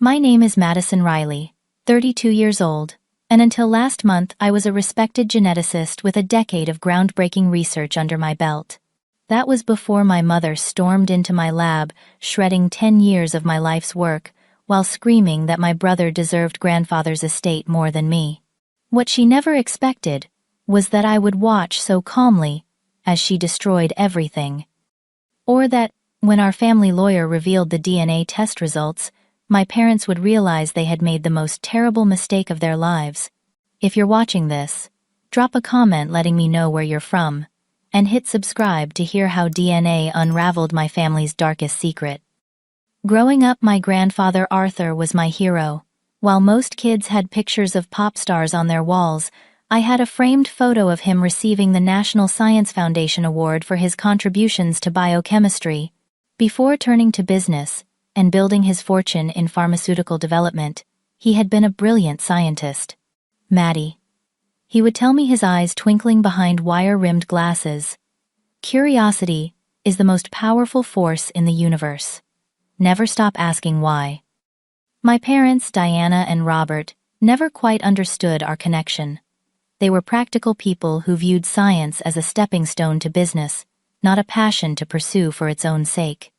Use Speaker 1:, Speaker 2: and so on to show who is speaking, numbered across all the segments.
Speaker 1: My name is Madison Riley, 32 years old, and until last month I was a respected geneticist with a decade of groundbreaking research under my belt. That was before my mother stormed into my lab, shredding 10 years of my life's work, while screaming that my brother deserved grandfather's estate more than me. What she never expected was that I would watch so calmly as she destroyed everything. Or that, when our family lawyer revealed the DNA test results, my parents would realize they had made the most terrible mistake of their lives. If you're watching this, drop a comment letting me know where you're from, and hit subscribe to hear how DNA unraveled my family's darkest secret. Growing up, my grandfather Arthur was my hero. While most kids had pictures of pop stars on their walls, I had a framed photo of him receiving the National Science Foundation Award for his contributions to biochemistry. Before turning to business and building his fortune in pharmaceutical development, he had been a brilliant scientist. Maddie, he would tell me, his eyes twinkling behind wire-rimmed glasses. Curiosity is the most powerful force in the universe. Never stop asking why. My parents, Diana and Robert, never quite understood our connection. They were practical people who viewed science as a stepping stone to business, not a passion to pursue for its own sake.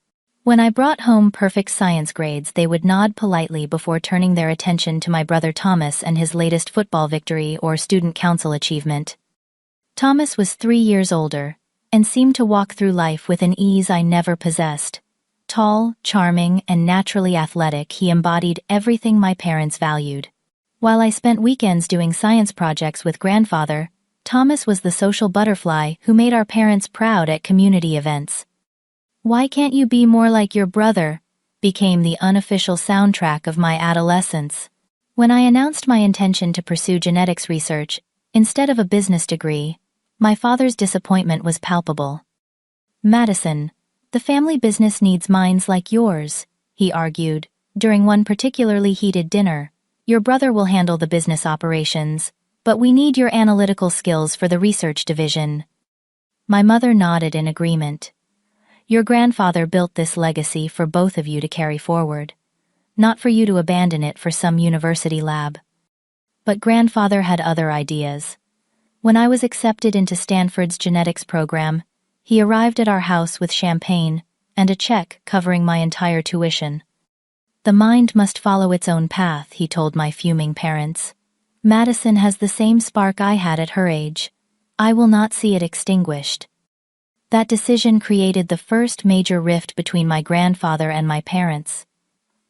Speaker 1: When I brought home perfect science grades, they would nod politely before turning their attention to my brother Thomas and his latest football victory or student council achievement. Thomas was 3 years older and seemed to walk through life with an ease I never possessed. Tall, charming, and naturally athletic, he embodied everything my parents valued. While I spent weekends doing science projects with grandfather, Thomas was the social butterfly who made our parents proud at community events. "Why can't you be more like your brother?" became the unofficial soundtrack of my adolescence. When I announced my intention to pursue genetics research instead of a business degree, my father's disappointment was palpable. "Madison, the family business needs minds like yours," he argued, during one particularly heated dinner. "Your brother will handle the business operations, but we need your analytical skills for the research division." My mother nodded in agreement. "Your grandfather built this legacy for both of you to carry forward, not for you to abandon it for some university lab." But grandfather had other ideas. When I was accepted into Stanford's genetics program, he arrived at our house with champagne and a check covering my entire tuition. "The mind must follow its own path," he told my fuming parents. "Madison has the same spark I had at her age. I will not see it extinguished." That decision created the first major rift between my grandfather and my parents.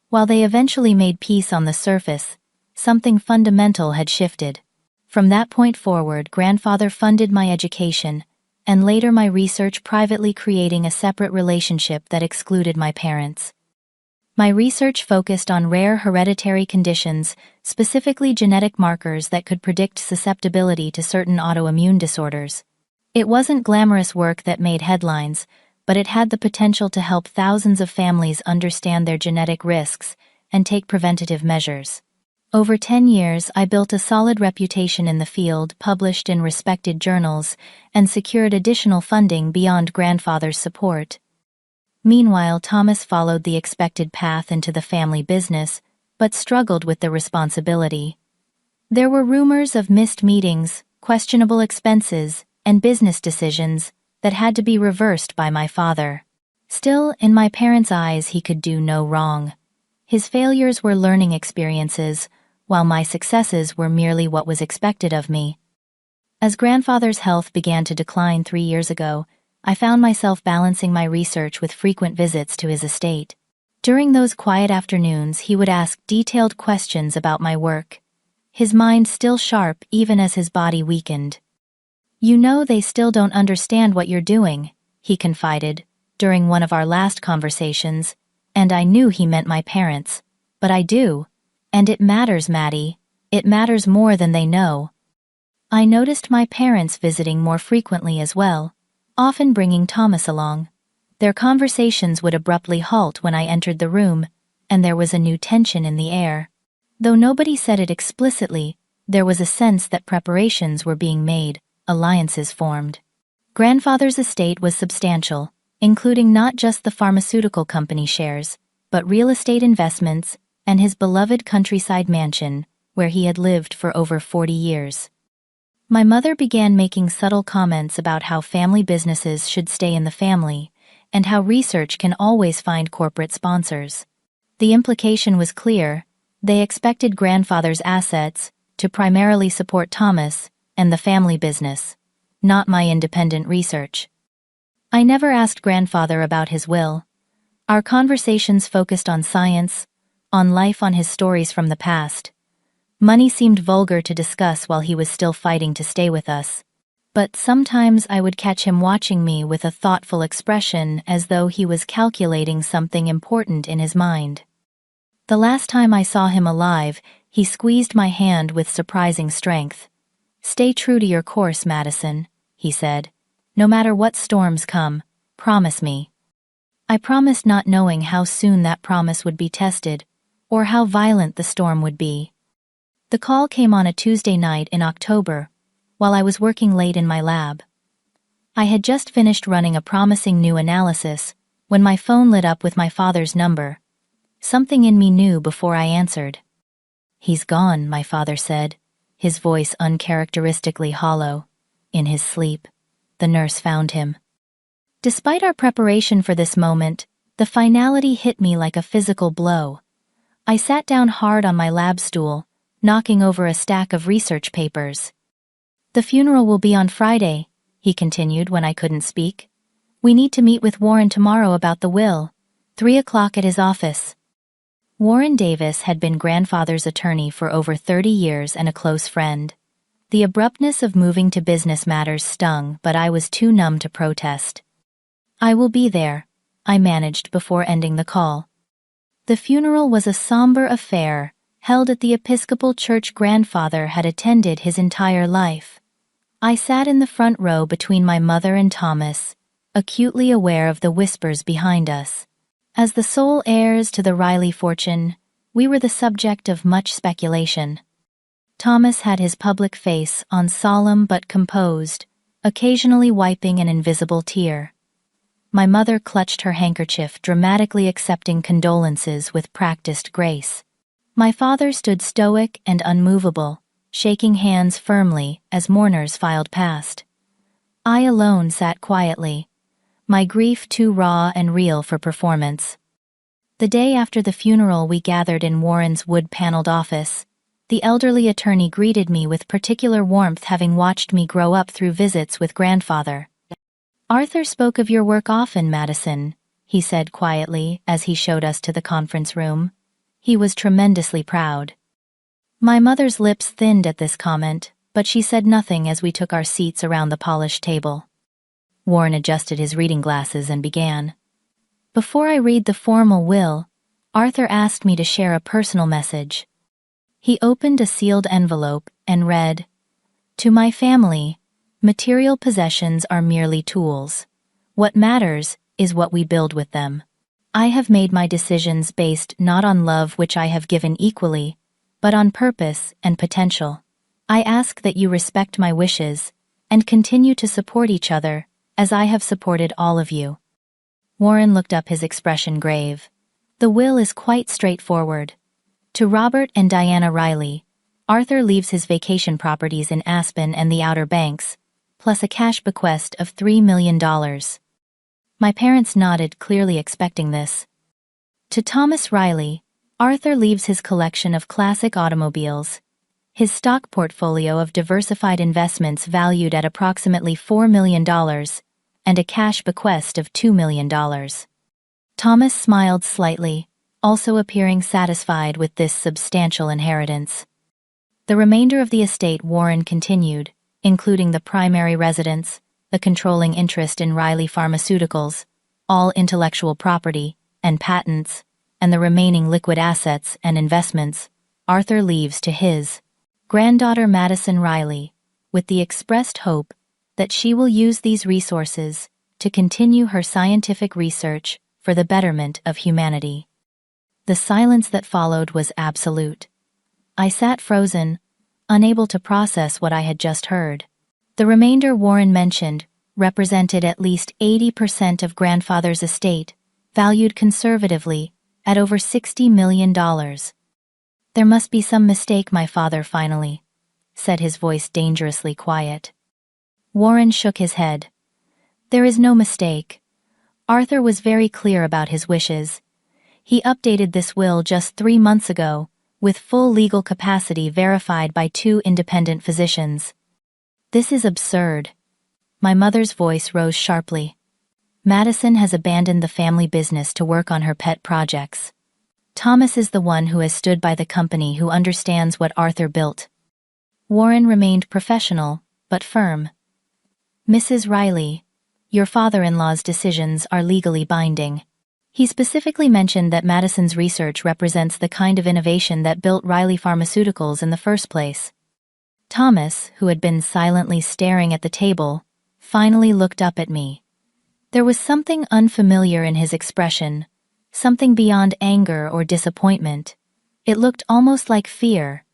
Speaker 1: While they eventually made peace on the surface, something fundamental had shifted. From that point forward, grandfather funded my education, and later my research, privately creating a separate relationship that excluded my parents. My research focused on rare hereditary conditions, specifically genetic markers that could predict susceptibility to certain autoimmune disorders. It wasn't glamorous work that made headlines, but it had the potential to help thousands of families understand their genetic risks and take preventative measures. Over 10 years, I built a solid reputation in the field, published in respected journals, and secured additional funding beyond grandfather's support. Meanwhile, Thomas followed the expected path into the family business, but struggled with the responsibility. There were rumors of missed meetings, questionable expenses, and business decisions that had to be reversed by my father. Still, in my parents' eyes, he could do no wrong. His failures were learning experiences, while my successes were merely what was expected of me. As grandfather's health began to decline 3 years ago, I found myself balancing my research with frequent visits to his estate. During those quiet afternoons, he would ask detailed questions about my work, his mind still sharp even as his body weakened. "You know, they still don't understand what you're doing," he confided during one of our last conversations, and I knew he meant my parents. "But I do. And it matters, Maddie. It matters more than they know." I noticed my parents visiting more frequently as well, often bringing Thomas along. Their conversations would abruptly halt when I entered the room, and there was a new tension in the air. Though nobody said it explicitly, there was a sense that preparations were being made, alliances formed. Grandfather's estate was substantial, including not just the pharmaceutical company shares, but real estate investments, and his beloved countryside mansion, where he had lived for over 40 years. My mother began making subtle comments about how family businesses should stay in the family, and how research can always find corporate sponsors. The implication was clear: they expected grandfather's assets to primarily support Thomas and the family business, not my independent research. I never asked grandfather about his will. Our conversations focused on science, on life, on his stories from the past. Money seemed vulgar to discuss while he was still fighting to stay with us. But sometimes I would catch him watching me with a thoughtful expression, as though he was calculating something important in his mind. The last time I saw him alive, he squeezed my hand with surprising strength. "Stay true to your course, Madison," he said. "No matter what storms come, promise me." I promised, not knowing how soon that promise would be tested, or how violent the storm would be. The call came on a Tuesday night in October, while I was working late in my lab. I had just finished running a promising new analysis when my phone lit up with my father's number. Something in me knew before I answered. "He's gone," my father said, his voice uncharacteristically hollow. "In his sleep. The nurse found him." Despite our preparation for this moment, the finality hit me like a physical blow. I sat down hard on my lab stool, knocking over a stack of research papers. "The funeral will be on Friday," he continued when I couldn't speak. "We need to meet with Warren tomorrow about the will, 3 o'clock at his office." Warren Davis had been grandfather's attorney for over 30 years and a close friend. The abruptness of moving to business matters stung, but I was too numb to protest. "I will be there," I managed before ending the call. The funeral was a somber affair, held at the Episcopal church grandfather had attended his entire life. I sat in the front row between my mother and Thomas, acutely aware of the whispers behind us. As the sole heirs to the Riley fortune, we were the subject of much speculation. Thomas had his public face on, solemn but composed, occasionally wiping an invisible tear. My mother clutched her handkerchief, dramatically accepting condolences with practiced grace. My father stood stoic and unmovable, shaking hands firmly as mourners filed past. I alone sat quietly, my grief too raw and real for performance. The day after the funeral, we gathered in Warren's wood-paneled office. The elderly attorney greeted me with particular warmth, having watched me grow up through visits with grandfather. "Arthur spoke of your work often, Madison," he said quietly as he showed us to the conference room. He was tremendously proud. My mother's lips thinned at this comment, but she said nothing as we took our seats around the polished table. Warren adjusted his reading glasses and began. "Before I read the formal will, Arthur asked me to share a personal message." He opened a sealed envelope and read, "To my family, material possessions are merely tools. What matters is what we build with them. I have made my decisions based not on love, which I have given equally, but on purpose and potential. I ask that you respect my wishes and continue to support each other as I have supported all of you." Warren looked up, his expression grave. "The will is quite straightforward. To Robert and Diana Riley, Arthur leaves his vacation properties in Aspen and the Outer Banks, plus a cash bequest of $3 million. My parents nodded, clearly expecting this. To Thomas Riley, Arthur leaves his collection of classic automobiles, his stock portfolio of diversified investments valued at approximately $4 million, and a cash bequest of $2 million. Thomas smiled slightly, also appearing satisfied with this substantial inheritance. The remainder of the estate, Warren continued, including the primary residence, the controlling interest in Riley Pharmaceuticals, all intellectual property and patents, and the remaining liquid assets and investments, Arthur leaves to his granddaughter Madison Riley, with the expressed hope that she will use these resources to continue her scientific research for the betterment of humanity. The silence that followed was absolute. I sat frozen, unable to process what I had just heard. The remainder Warren mentioned represented at least 80% of grandfather's estate, valued conservatively at over $60 million. There must be some mistake, my father finally said, his voice dangerously quiet. Warren shook his head. There is no mistake. Arthur was very clear about his wishes. He updated this will just 3 months ago, with full legal capacity verified by 2 independent physicians. This is absurd. My mother's voice rose sharply. Madison has abandoned the family business to work on her pet projects. Thomas is the one who has stood by the company, who understands what Arthur built. Warren remained professional, but firm. Mrs. Riley, your father-in-law's decisions are legally binding. He specifically mentioned that Madison's research represents the kind of innovation that built Riley Pharmaceuticals in the first place. Thomas, who had been silently staring at the table, finally looked up at me. There was something unfamiliar in his expression, something beyond anger or disappointment. It looked almost like fear.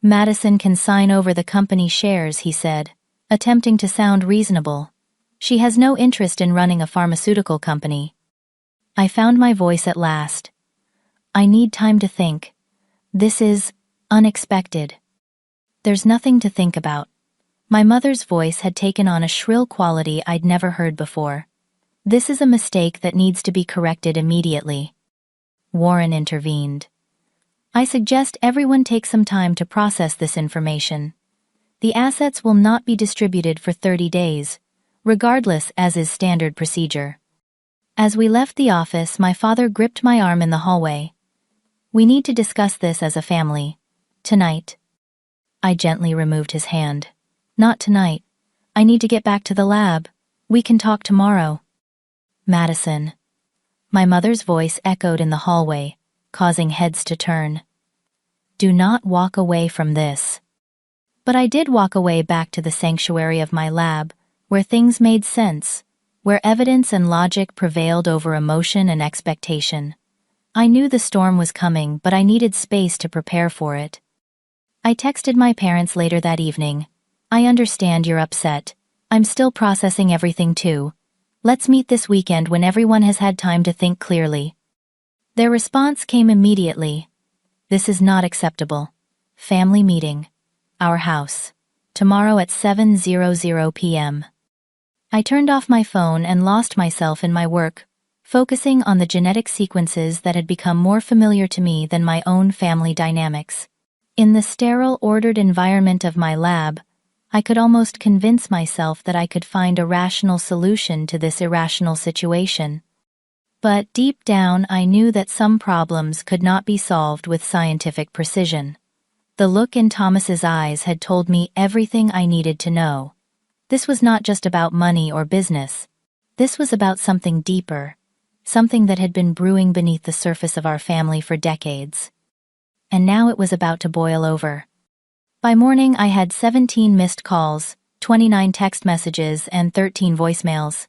Speaker 1: Madison can sign over the company shares, he said, attempting to sound reasonable. She has no interest in running a pharmaceutical company. I found my voice at last. I need time to think. This is unexpected. There's nothing to think about. My mother's voice had taken on a shrill quality I'd never heard before. This is a mistake that needs to be corrected immediately. Warren intervened. I suggest everyone take some time to process this information. The assets will not be distributed for 30 days, regardless, as is standard procedure. As we left the office, my father gripped my arm in the hallway. We need to discuss this as a family. Tonight. I gently removed his hand. Not tonight. I need to get back to the lab. We can talk tomorrow. Madison. My mother's voice echoed in the hallway, causing heads to turn. Do not walk away from this. But I did walk away, back to the sanctuary of my lab, where things made sense, where evidence and logic prevailed over emotion and expectation. I knew the storm was coming, but I needed space to prepare for it. I texted my parents later that evening. I understand you're upset. I'm still processing everything too. Let's meet this weekend when everyone has had time to think clearly. Their response came immediately. This is not acceptable. Family meeting. Our house. Tomorrow at 7:00 p.m. I turned off my phone and lost myself in my work, focusing on the genetic sequences that had become more familiar to me than my own family dynamics. In the sterile, ordered environment of my lab, I could almost convince myself that I could find a rational solution to this irrational situation. But deep down, I knew that some problems could not be solved with scientific precision. The look in Thomas's eyes had told me everything I needed to know. This was not just about money or business. This was about something deeper, something that had been brewing beneath the surface of our family for decades. And now it was about to boil over. By morning, I had 17 missed calls, 29 text messages, and 13 voicemails.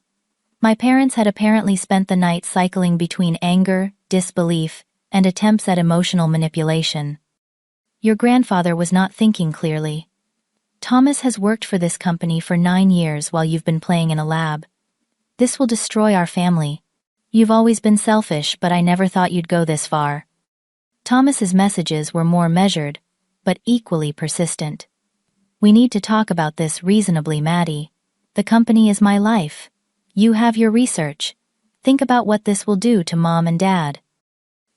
Speaker 1: My parents had apparently spent the night cycling between anger, disbelief, and attempts at emotional manipulation. Your grandfather was not thinking clearly. Thomas has worked for this company for 9 years while you've been playing in a lab. This will destroy our family. You've always been selfish, but I never thought you'd go this far. Thomas's messages were more measured, but equally persistent. We need to talk about this reasonably, Maddie. The company is my life. You have your research. Think about what this will do to Mom and Dad.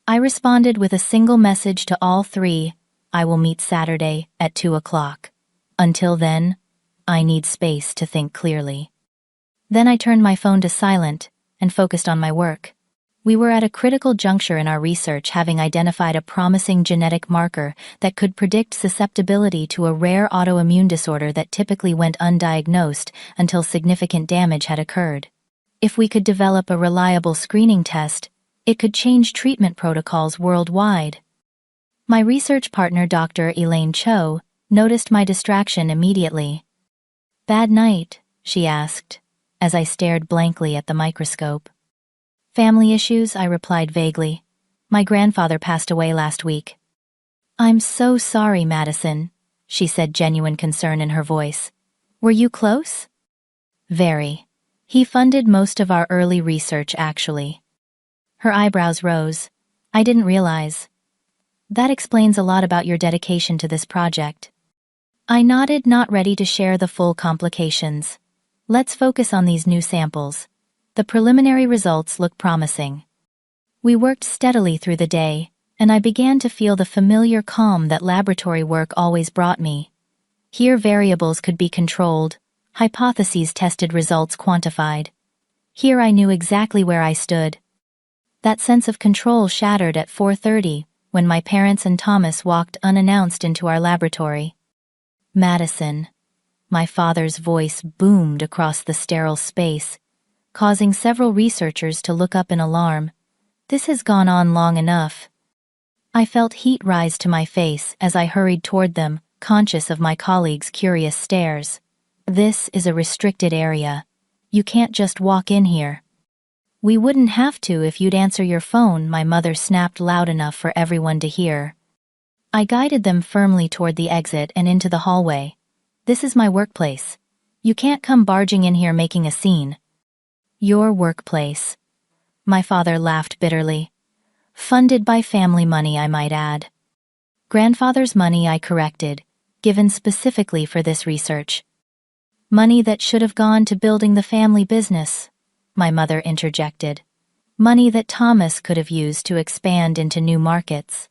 Speaker 1: I responded with a single message to all 3. I will meet Saturday at 2 o'clock. Until then, I need space to think clearly. Then I turned my phone to silent and focused on my work. We were at a critical juncture in our research, having identified a promising genetic marker that could predict susceptibility to a rare autoimmune disorder that typically went undiagnosed until significant damage had occurred. If we could develop a reliable screening test, it could change treatment protocols worldwide. My research partner, Dr. Elaine Cho, noticed my distraction immediately. "Bad night?" she asked, as I stared blankly at the microscope. "Family issues," I replied vaguely. "My grandfather passed away last week." "I'm so sorry, Madison," she said, genuine concern in her voice. "Were you close?" "Very. He funded most of our early research, actually." Her eyebrows rose. I didn't realize. That explains a lot about your dedication to this project. I nodded, not ready to share the full complications. Let's focus on these new samples. The preliminary results look promising. We worked steadily through the day, and I began to feel the familiar calm that laboratory work always brought me. Here variables could be controlled, hypotheses tested, results quantified. Here I knew exactly where I stood. That sense of control shattered at 4:30, when my parents and Thomas walked unannounced into our laboratory. Madison. My father's voice boomed across the sterile space, causing several researchers to look up in alarm. This has gone on long enough. I felt heat rise to my face as I hurried toward them, conscious of my colleagues' curious stares. This is a restricted area. You can't just walk in here. We wouldn't have to if you'd answer your phone, my mother snapped loud enough for everyone to hear. I guided them firmly toward the exit and into the hallway. This is my workplace. You can't come barging in here making a scene. Your workplace. My father laughed bitterly. Funded by family money, I might add. Grandfather's money, I corrected, given specifically for this research. Money that should have gone to building the family business, my mother interjected. Money that Thomas could have used to expand into new markets.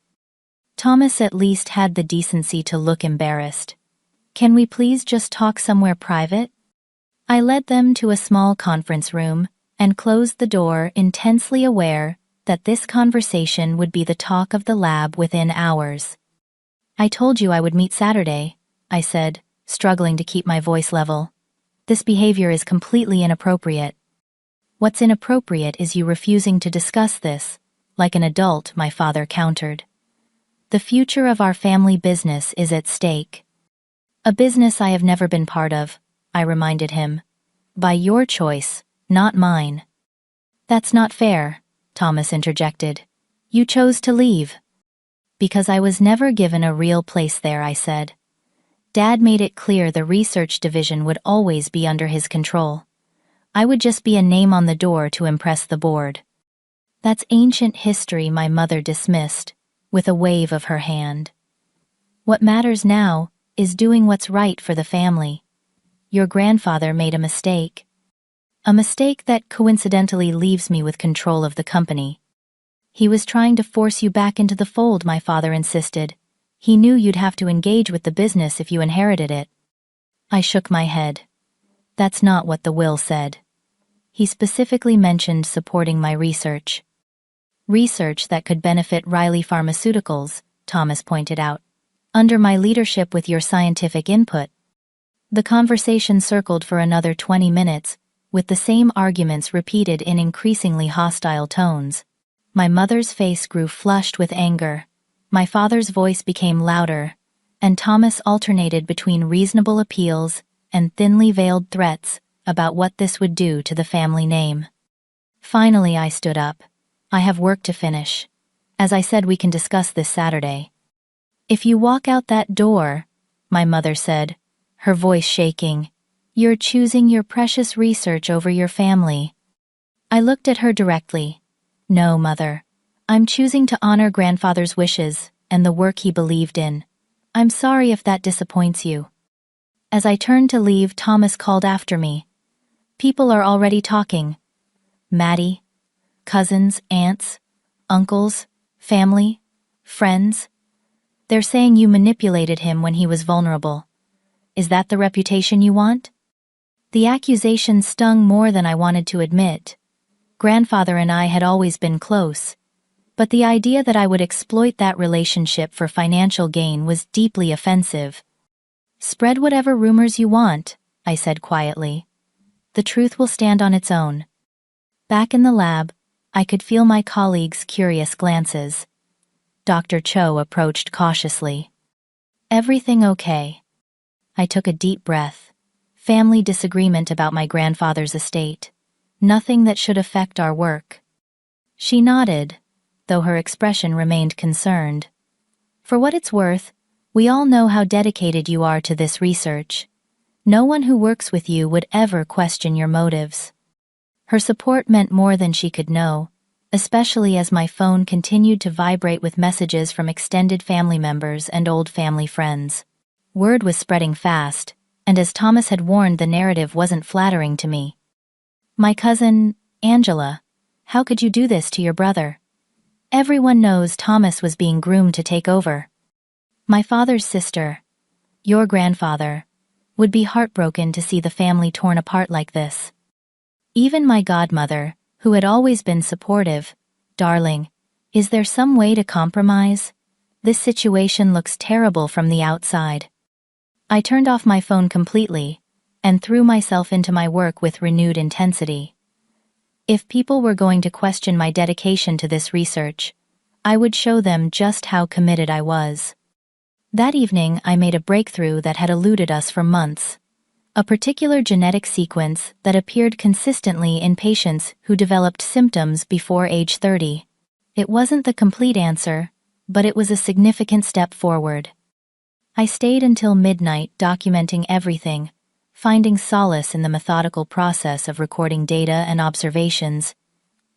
Speaker 1: Thomas at least had the decency to look embarrassed. Can we please just talk somewhere private? I led them to a small conference room and closed the door, intensely aware that this conversation would be the talk of the lab within hours. I told you I would meet Saturday, I said, struggling to keep my voice level. This behavior is completely inappropriate. What's inappropriate is you refusing to discuss this, like an adult, my father countered. The future of our family business is at stake. A business I have never been part of, I reminded him. By your choice, not mine. That's not fair, Thomas interjected. You chose to leave. Because I was never given a real place there, I said. Dad made it clear the research division would always be under his control. I would just be a name on the door to impress the board. That's ancient history, my mother dismissed, with a wave of her hand. What matters now is doing what's right for the family. Your grandfather made a mistake. A mistake that coincidentally leaves me with control of the company. He was trying to force you back into the fold, my father insisted. He knew you'd have to engage with the business if you inherited it. I shook my head. That's not what the will said. He specifically mentioned supporting my research. Research that could benefit Riley Pharmaceuticals, Thomas pointed out. Under my leadership with your scientific input. The conversation circled for another 20 minutes, with the same arguments repeated in increasingly hostile tones. My mother's face grew flushed with anger. My father's voice became louder, and Thomas alternated between reasonable appeals and thinly veiled threats about what this would do to the family name. Finally, I stood up. I have work to finish. As I said, we can discuss this Saturday. If you walk out that door, my mother said, her voice shaking, you're choosing your precious research over your family. I looked at her directly. No, Mother. I'm choosing to honor Grandfather's wishes and the work he believed in. I'm sorry if that disappoints you. As I turned to leave, Thomas called after me. People are already talking. Maddie, cousins, aunts, uncles, family, friends. They're saying you manipulated him when he was vulnerable. Is that the reputation you want? The accusation stung more than I wanted to admit. Grandfather and I had always been close, but the idea that I would exploit that relationship for financial gain was deeply offensive. Spread whatever rumors you want, I said quietly. The truth will stand on its own. Back in the lab, I could feel my colleagues' curious glances. Dr. Cho approached cautiously. Everything okay? I took a deep breath. Family disagreement about my grandfather's estate. Nothing that should affect our work. She nodded, though her expression remained concerned. For what it's worth, we all know how dedicated you are to this research. No one who works with you would ever question your motives. Her support meant more than she could know, especially as my phone continued to vibrate with messages from extended family members and old family friends. Word was spreading fast, and as Thomas had warned, the narrative wasn't flattering to me. "My cousin, Angela, how could you do this to your brother? Everyone knows Thomas was being groomed to take over. My father's sister, your grandfather, would be heartbroken to see the family torn apart like this. Even my godmother, who had always been supportive, darling, is there some way to compromise? This situation looks terrible from the outside." I turned off my phone completely and threw myself into my work with renewed intensity. If people were going to question my dedication to this research, I would show them just how committed I was. That evening, I made a breakthrough that had eluded us for months. A particular genetic sequence that appeared consistently in patients who developed symptoms before age 30. It wasn't the complete answer, but it was a significant step forward. I stayed until midnight documenting everything, finding solace in the methodical process of recording data and observations.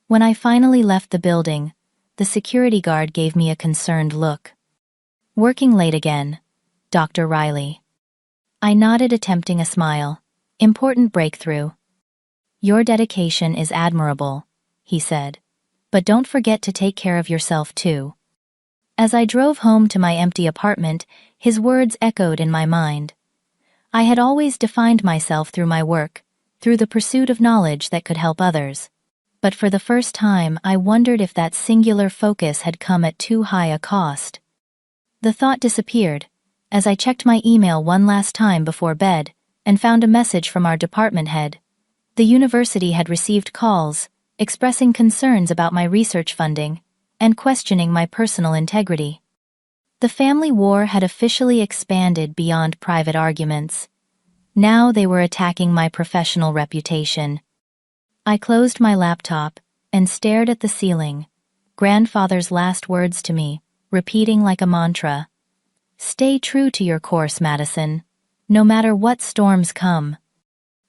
Speaker 1: When I finally left the building, the security guard gave me a concerned look. "Working late again, Dr. Riley." I nodded, attempting a smile. "Important breakthrough." "Your dedication is admirable," he said, "but don't forget to take care of yourself too." As I drove home to my empty apartment, his words echoed in my mind. I had always defined myself through my work, through the pursuit of knowledge that could help others. But for the first time, I wondered if that singular focus had come at too high a cost. The thought disappeared, as I checked my email one last time before bed, and found a message from our department head. The university had received calls, expressing concerns about my research funding, and questioning my personal integrity. The family war had officially expanded beyond private arguments. Now they were attacking my professional reputation. I closed my laptop and stared at the ceiling, grandfather's last words to me, repeating like a mantra. "Stay true to your course, Madison, no matter what storms come."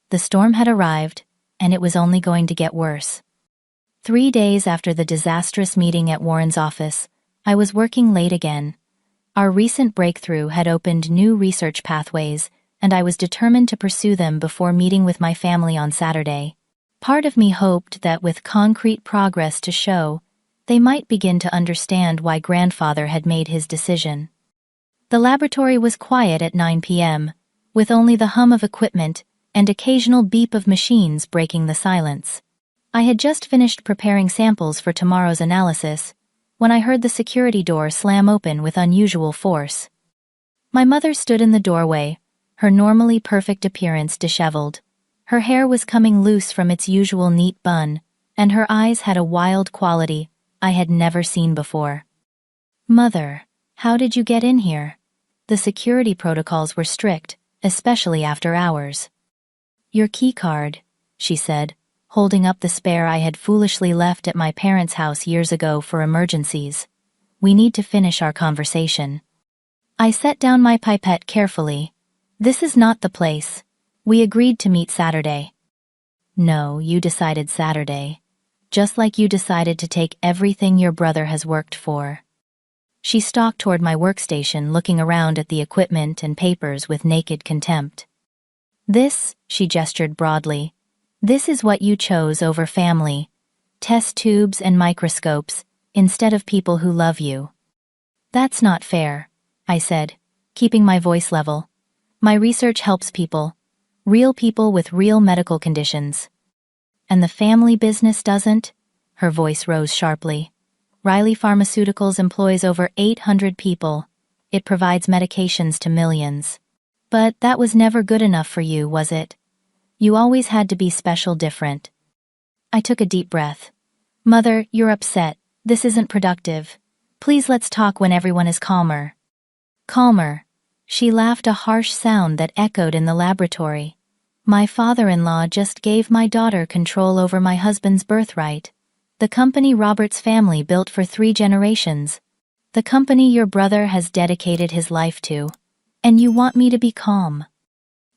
Speaker 1: The storm had arrived, and it was only going to get worse. 3 days after the disastrous meeting at Warren's office, I was working late again. Our recent breakthrough had opened new research pathways, and I was determined to pursue them before meeting with my family on Saturday. Part of me hoped that with concrete progress to show, they might begin to understand why grandfather had made his decision. The laboratory was quiet at 9 p.m., with only the hum of equipment and occasional beep of machines breaking the silence. I had just finished preparing samples for tomorrow's analysis when I heard the security door slam open with unusual force. My mother stood in the doorway, her normally perfect appearance disheveled. Her hair was coming loose from its usual neat bun, and her eyes had a wild quality I had never seen before. "Mother, how did you get in here?" The security protocols were strict, especially after hours. "Your key card," she said, holding up the spare I had foolishly left at my parents' house years ago for emergencies. "We need to finish our conversation." I set down my pipette carefully. "This is not the place. We agreed to meet Saturday." "No, you decided Saturday. Just like you decided to take everything your brother has worked for." She stalked toward my workstation, looking around at the equipment and papers with naked contempt. "This," she gestured broadly, "this is what you chose over family, test tubes and microscopes, instead of people who love you." "That's not fair," I said, keeping my voice level. "My research helps people, real people with real medical conditions." "And the family business doesn't?" Her voice rose sharply. "Riley Pharmaceuticals employs over 800 people. It provides medications to millions. But that was never good enough for you, was it? You always had to be special, different." I took a deep breath. "Mother, you're upset. This isn't productive. Please let's talk when everyone is calmer." "Calmer." She laughed, a harsh sound that echoed in the laboratory. "My father-in-law just gave my daughter control over my husband's birthright. The company Robert's family built for 3 generations. The company your brother has dedicated his life to. And you want me to be calm?"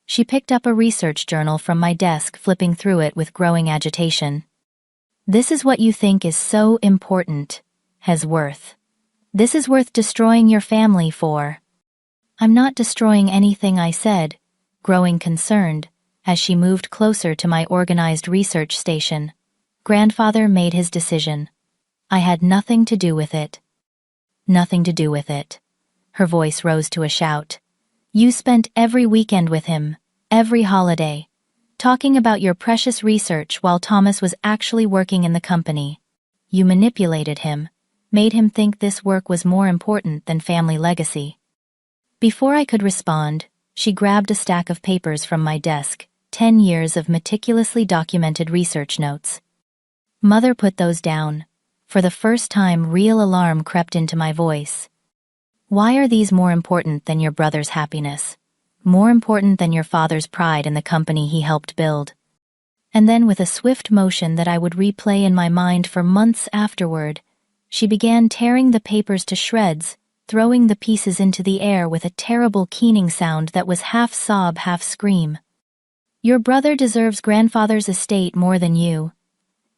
Speaker 1: She picked up a research journal from my desk, flipping through it with growing agitation. This is what you think is so important. Has worth. This is worth destroying your family for. I'm not destroying anything, I said, growing concerned, as she moved closer to my organized research station. Grandfather made his decision. I had nothing to do with it. Nothing to do with it. Her voice rose to a shout. You spent every weekend with him, every holiday, talking about your precious research while Thomas was actually working in the company. You manipulated him, made him think this work was more important than family legacy. Before I could respond, she grabbed a stack of papers from my desk, 10 years of meticulously documented research notes. Mother put those down. For the first time, real alarm crept into my voice. Why are these more important than your brother's happiness? More important than your father's pride in the company he helped build? And then, with a swift motion that I would replay in my mind for months afterward, she began tearing the papers to shreds, throwing the pieces into the air with a terrible keening sound that was half sob, half scream. Your brother deserves grandfather's estate more than you.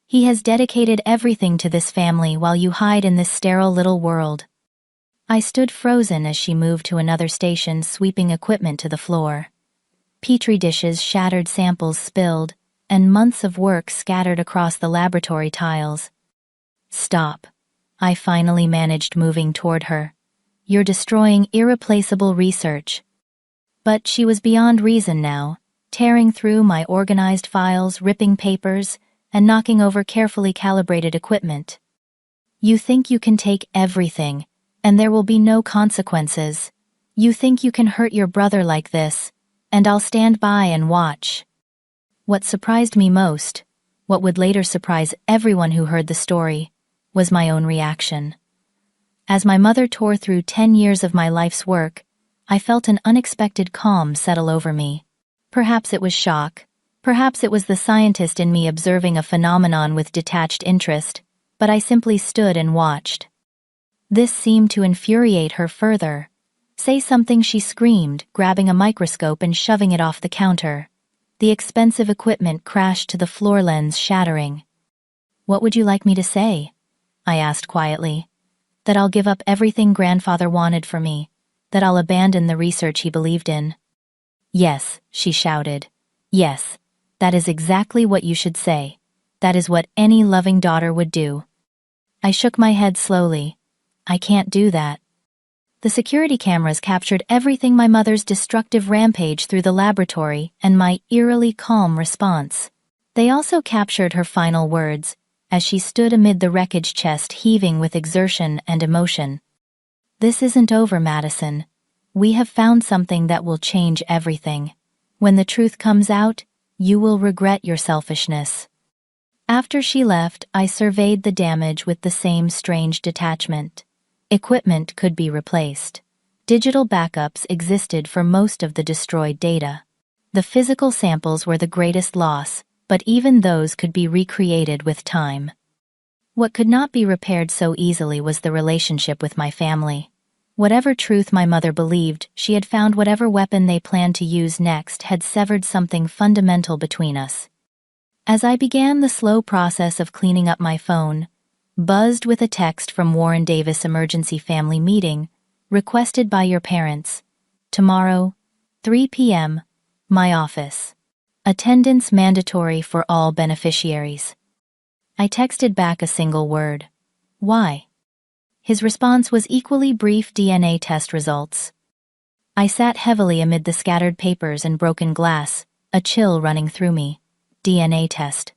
Speaker 1: He has dedicated everything to this family while you hide in this sterile little world. I stood frozen as she moved to another station, sweeping equipment to the floor. Petri dishes, shattered samples spilled, and months of work scattered across the laboratory tiles. Stop. I finally managed, moving toward her. You're destroying irreplaceable research. But she was beyond reason now, tearing through my organized files, ripping papers, and knocking over carefully calibrated equipment. You think you can take everything, and there will be no consequences. You think you can hurt your brother like this, and I'll stand by and watch. What surprised me most, what would later surprise everyone who heard the story, was my own reaction. As my mother tore through 10 years of my life's work, I felt an unexpected calm settle over me. Perhaps it was shock. Perhaps it was the scientist in me observing a phenomenon with detached interest, but I simply stood and watched. This seemed to infuriate her further. Say something, she screamed, grabbing a microscope and shoving it off the counter. The expensive equipment crashed to the floor, lens shattering. What would you like me to say? I asked quietly. That I'll give up everything grandfather wanted for me, that I'll abandon the research he believed in. Yes, she shouted. Yes. That is exactly what you should say. That is what any loving daughter would do. I shook my head slowly. I can't do that. The security cameras captured everything: my mother's destructive rampage through the laboratory and my eerily calm response. They also captured her final words, as she stood amid the wreckage, chest heaving with exertion and emotion. This isn't over, Madison. We have found something that will change everything. When the truth comes out, you will regret your selfishness. After she left, I surveyed the damage with the same strange detachment. Equipment could be replaced. Digital backups existed for most of the destroyed data. The physical samples were the greatest loss, but even those could be recreated with time. What could not be repaired so easily was the relationship with my family. Whatever truth my mother believed, she had found whatever weapon they planned to use next had severed something fundamental between us. As I began the slow process of cleaning up, my phone buzzed with a text from Warren Davis: emergency family meeting, requested by your parents. Tomorrow, 3 p.m., my office. Attendance mandatory for all beneficiaries. I texted back a single word. Why? His response was equally brief: DNA test results. I sat heavily amid the scattered papers and broken glass, a chill running through me. DNA test.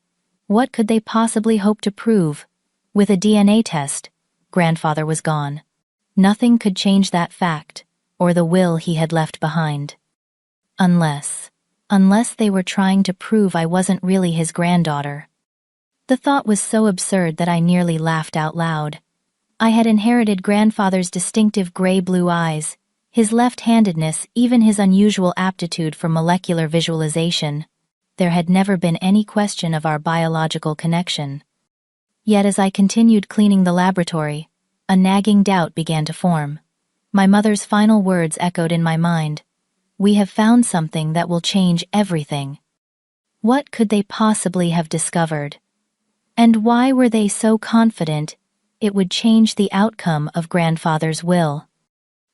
Speaker 1: What could they possibly hope to prove? With a DNA test, grandfather was gone. Nothing could change that fact, or the will he had left behind. Unless they were trying to prove I wasn't really his granddaughter. The thought was so absurd that I nearly laughed out loud. I had inherited grandfather's distinctive gray-blue eyes, his left-handedness, even his unusual aptitude for molecular visualization. There had never been any question of our biological connection. Yet as I continued cleaning the laboratory, a nagging doubt began to form. My mother's final words echoed in my mind. We have found something that will change everything. What could they possibly have discovered? And why were they so confident it would change the outcome of grandfather's will?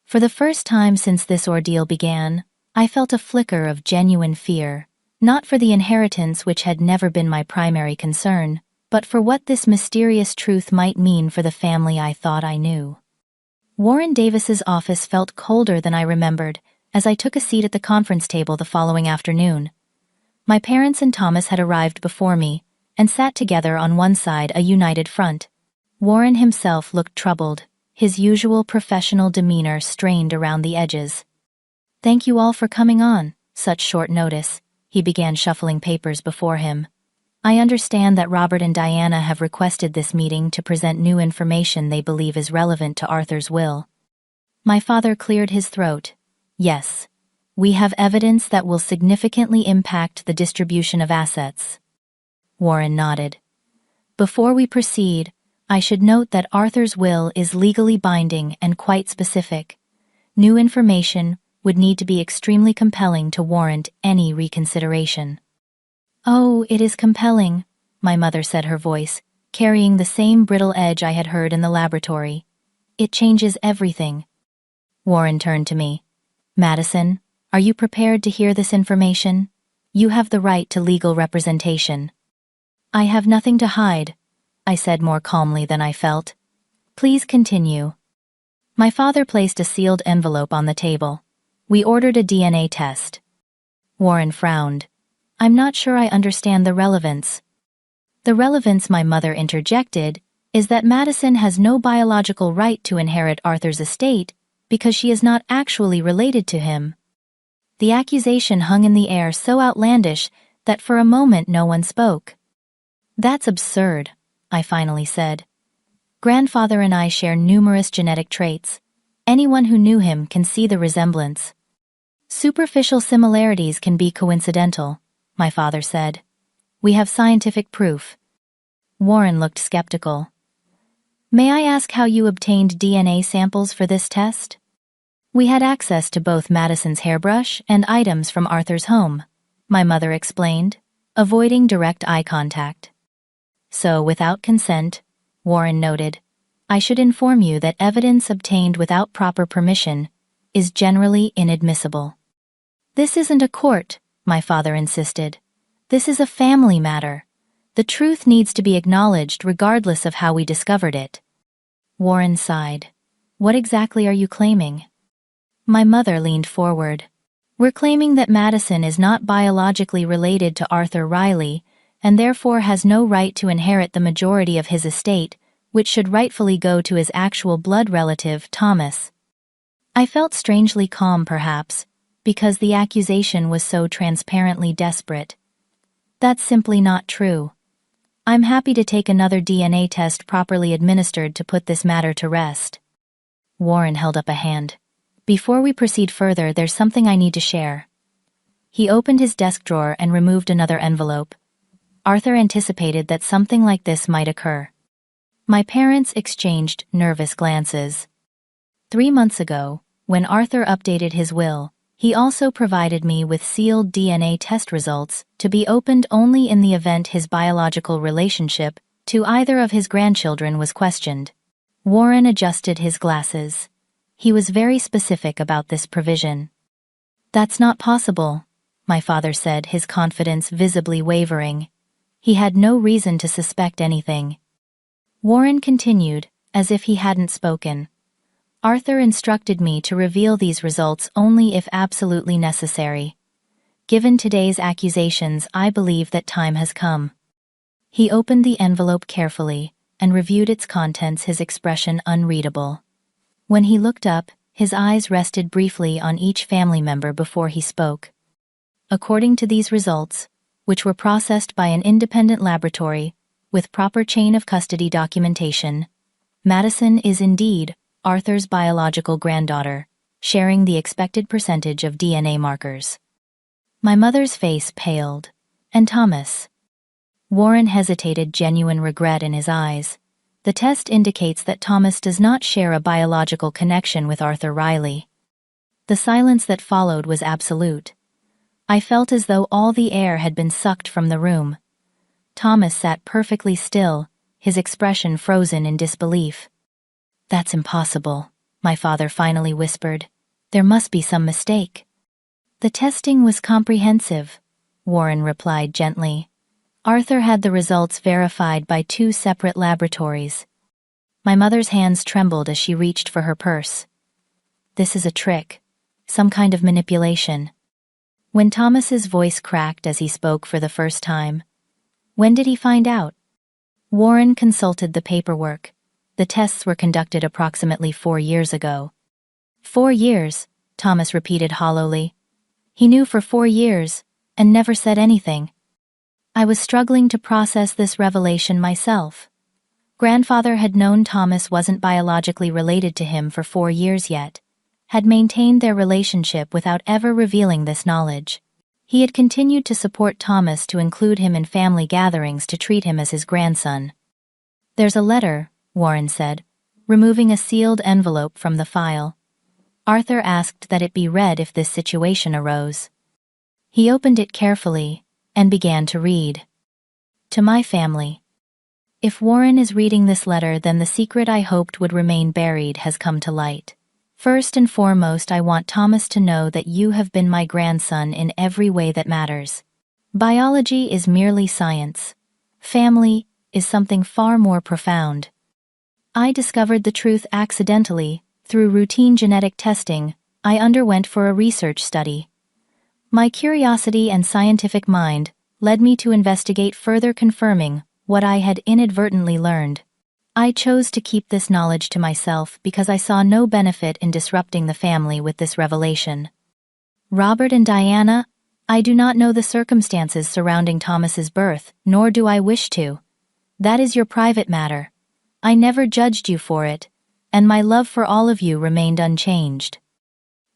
Speaker 1: For the first time since this ordeal began, I felt a flicker of genuine fear, not for the inheritance which had never been my primary concern, but for what this mysterious truth might mean for the family I thought I knew. Warren Davis's office felt colder than I remembered as I took a seat at the conference table the following afternoon. My parents and Thomas had arrived before me and sat together on one side, a united front. Warren himself looked troubled, his usual professional demeanor strained around the edges. "Thank you all for coming on such short notice," he began shuffling papers before him. "I understand that Robert and Diana have requested this meeting to present new information they believe is relevant to Arthur's will." My father cleared his throat. "Yes, we have evidence that will significantly impact the distribution of assets." Warren nodded. "Before we proceed, I should note that Arthur's will is legally binding and quite specific. New information would need to be extremely compelling to warrant any reconsideration." "Oh, it is compelling," my mother said, her voice carrying the same brittle edge I had heard in the laboratory. "It changes everything." Warren turned to me. "Madison, are you prepared to hear this information? You have the right to legal representation." "I have nothing to hide," I said more calmly than I felt. "Please continue." My father placed a sealed envelope on the table. "We ordered a DNA test." Warren frowned. "I'm not sure I understand the relevance." "The relevance," my mother interjected, "is that Madison has no biological right to inherit Arthur's estate because she is not actually related to him." The accusation hung in the air so outlandish that for a moment no one spoke. "That's absurd," I finally said. "Grandfather and I share numerous genetic traits. Anyone who knew him can see the resemblance." "Superficial similarities can be coincidental," my father said. "We have scientific proof." Warren looked skeptical. "May I ask how you obtained DNA samples for this test?" "We had access to both Madison's hairbrush and items from Arthur's home," my mother explained, avoiding direct eye contact. "So, without consent," Warren noted, "I should inform you that evidence obtained without proper permission is generally inadmissible." "This isn't a court," my father insisted. "This is a family matter. The truth needs to be acknowledged regardless of how we discovered it." Warren sighed. "What exactly are you claiming?" My mother leaned forward. "We're claiming that Madison is not biologically related to Arthur Riley and therefore has no right to inherit the majority of his estate, which should rightfully go to his actual blood relative, Thomas." I felt strangely calm, perhaps, because the accusation was so transparently desperate. "That's simply not true. I'm happy to take another DNA test properly administered to put this matter to rest." Warren held up a hand. "Before we proceed further, there's something I need to share." He opened his desk drawer and removed another envelope. Arthur anticipated that something like this might occur. My parents exchanged nervous glances. 3 months ago, when Arthur updated his will, he also provided me with sealed DNA test results to be opened only in the event his biological relationship to either of his grandchildren was questioned. Warren adjusted his glasses. He was very specific about this provision. "That's not possible," my father said, his confidence visibly wavering. He had no reason to suspect anything. Warren continued, as if he hadn't spoken. "Arthur instructed me to reveal these results only if absolutely necessary. Given today's accusations, I believe that time has come." He opened the envelope carefully and reviewed its contents, his expression unreadable. When he looked up, his eyes rested briefly on each family member before he spoke. "According to these results, which were processed by an independent laboratory with proper chain of custody documentation, Madison is indeed Arthur's biological granddaughter, sharing the expected percentage of DNA markers." My mother's face paled. "And Thomas?" Warren hesitated, genuine regret in his eyes. "The test indicates that Thomas does not share a biological connection with Arthur Riley." The silence that followed was absolute. I felt as though all the air had been sucked from the room. Thomas sat perfectly still, his expression frozen in disbelief. "That's impossible," my father finally whispered. "There must be some mistake." "The testing was comprehensive," Warren replied gently. "Arthur had the results verified by 2 separate laboratories." My mother's hands trembled as she reached for her purse. "This is a trick. Some kind of manipulation." When Thomas's voice cracked as he spoke for the first time. "When did he find out?" Warren consulted the paperwork. The tests were conducted approximately 4 years ago. 4 years, Thomas repeated hollowly. He knew for 4 years, and never said anything. I was struggling to process this revelation myself. Grandfather had known Thomas wasn't biologically related to him for 4 years yet, had maintained their relationship without ever revealing this knowledge. He had continued to support Thomas to include him in family gatherings to treat him as his grandson. "There's a letter," Warren said, removing a sealed envelope from the file. Arthur asked that it be read if this situation arose. He opened it carefully and began to read. "To my family. If Warren is reading this letter, then the secret I hoped would remain buried has come to light. First and foremost, I want Thomas to know that you have been my grandson in every way that matters. Biology is merely science. Family is something far more profound. I discovered the truth accidentally, through routine genetic testing I underwent for a research study. My curiosity and scientific mind led me to investigate further, confirming what I had inadvertently learned. I chose to keep this knowledge to myself because I saw no benefit in disrupting the family with this revelation. Robert and Diana, I do not know the circumstances surrounding Thomas's birth, nor do I wish to. That is your private matter. I never judged you for it, and my love for all of you remained unchanged.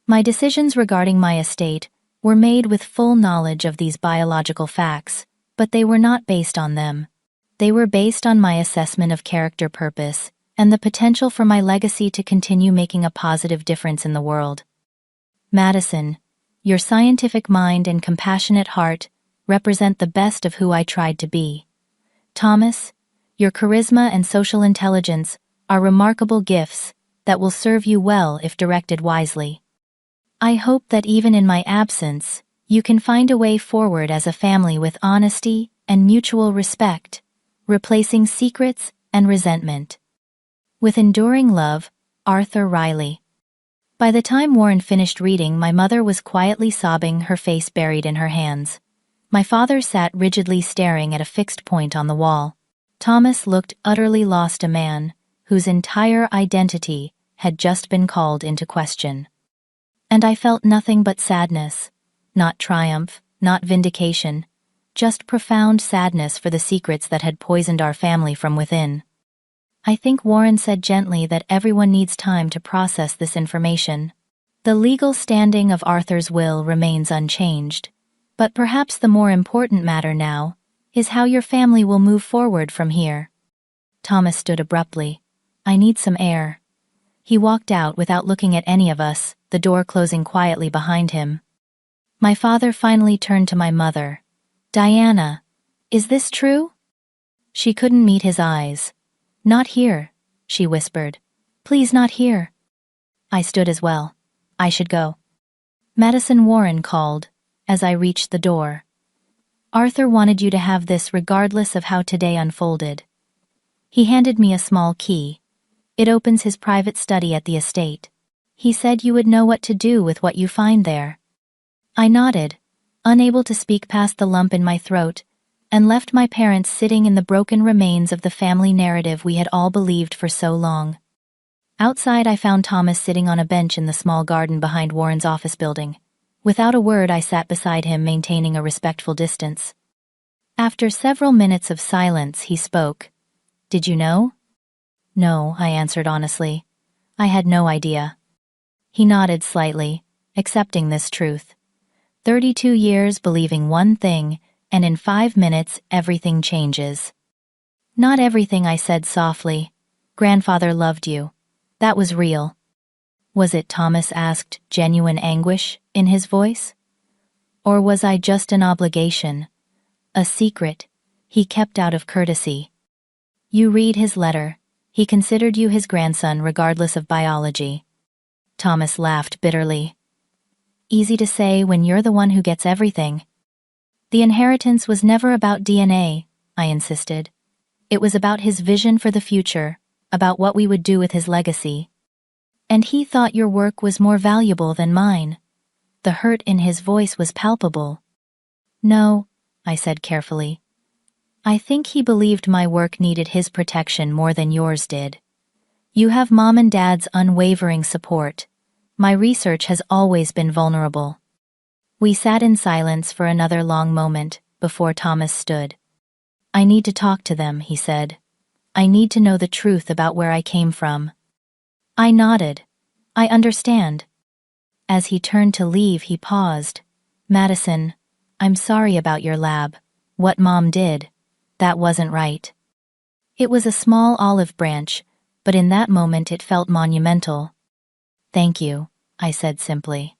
Speaker 1: My decisions regarding my estate were made with full knowledge of these biological facts, but they were not based on them. They were based on my assessment of character, purpose, and the potential for my legacy to continue making a positive difference in the world. Madison, your scientific mind and compassionate heart represent the best of who I tried to be. Thomas, your charisma and social intelligence are remarkable gifts that will serve you well if directed wisely. I hope that even in my absence, you can find a way forward as a family with honesty and mutual respect, replacing secrets and resentment. With enduring love, Arthur Riley. By the time Warren finished reading, my mother was quietly sobbing, her face buried in her hands. My father sat rigidly staring at a fixed point on the wall. Thomas looked utterly lost, a man whose entire identity had just been called into question. And I felt nothing but sadness, not triumph, not vindication, just profound sadness for the secrets that had poisoned our family from within. I think Warren said gently that everyone needs time to process this information. The legal standing of Arthur's will remains unchanged, but perhaps the more important matter now is how your family will move forward from here. Thomas stood abruptly. "I need some air." He walked out without looking at any of us, the door closing quietly behind him. My father finally turned to my mother. "Diana, is this true?" She couldn't meet his eyes. "Not here," she whispered. "Please, not here." I stood as well. I should go. Madison, Warren called as I reached the door. "Arthur wanted you to have this regardless of how today unfolded." He handed me a small key. "It opens his private study at the estate. He said you would know what to do with what you find there." I nodded, unable to speak past the lump in my throat, and left my parents sitting in the broken remains of the family narrative we had all believed for so long. Outside, I found Thomas sitting on a bench in the small garden behind Warren's office building. Without a word, I sat beside him, maintaining a respectful distance. After several minutes of silence, he spoke. "Did you know?" "No," I answered honestly. "I had no idea." He nodded slightly, accepting this truth. 32 years believing one thing, and in 5 minutes everything changes. "Not everything," I said softly. "Grandfather loved you. That was real." "Was it?" Thomas asked, genuine anguish in his voice. "Or was I just an obligation? A secret He kept out of courtesy. You read his letter. He considered you his grandson regardless of biology. Thomas laughed bitterly. Easy to say when you're the one who gets everything. The inheritance was never about DNA, I insisted. It was about his vision for the future, about what we would do with his legacy. And he thought your work was more valuable than mine. The hurt in his voice was palpable. No, I said carefully. I think he believed my work needed his protection more than yours did. You have Mom and Dad's unwavering support. My research has always been vulnerable. We sat in silence for another long moment before Thomas stood. I need to talk to them, he said. I need to know the truth about where I came from. I nodded. I understand. As he turned to leave, he paused. Madison, I'm sorry about your lab. What Mom did, that wasn't right. It was a small olive branch, but in that moment it felt monumental. Thank you, I said simply.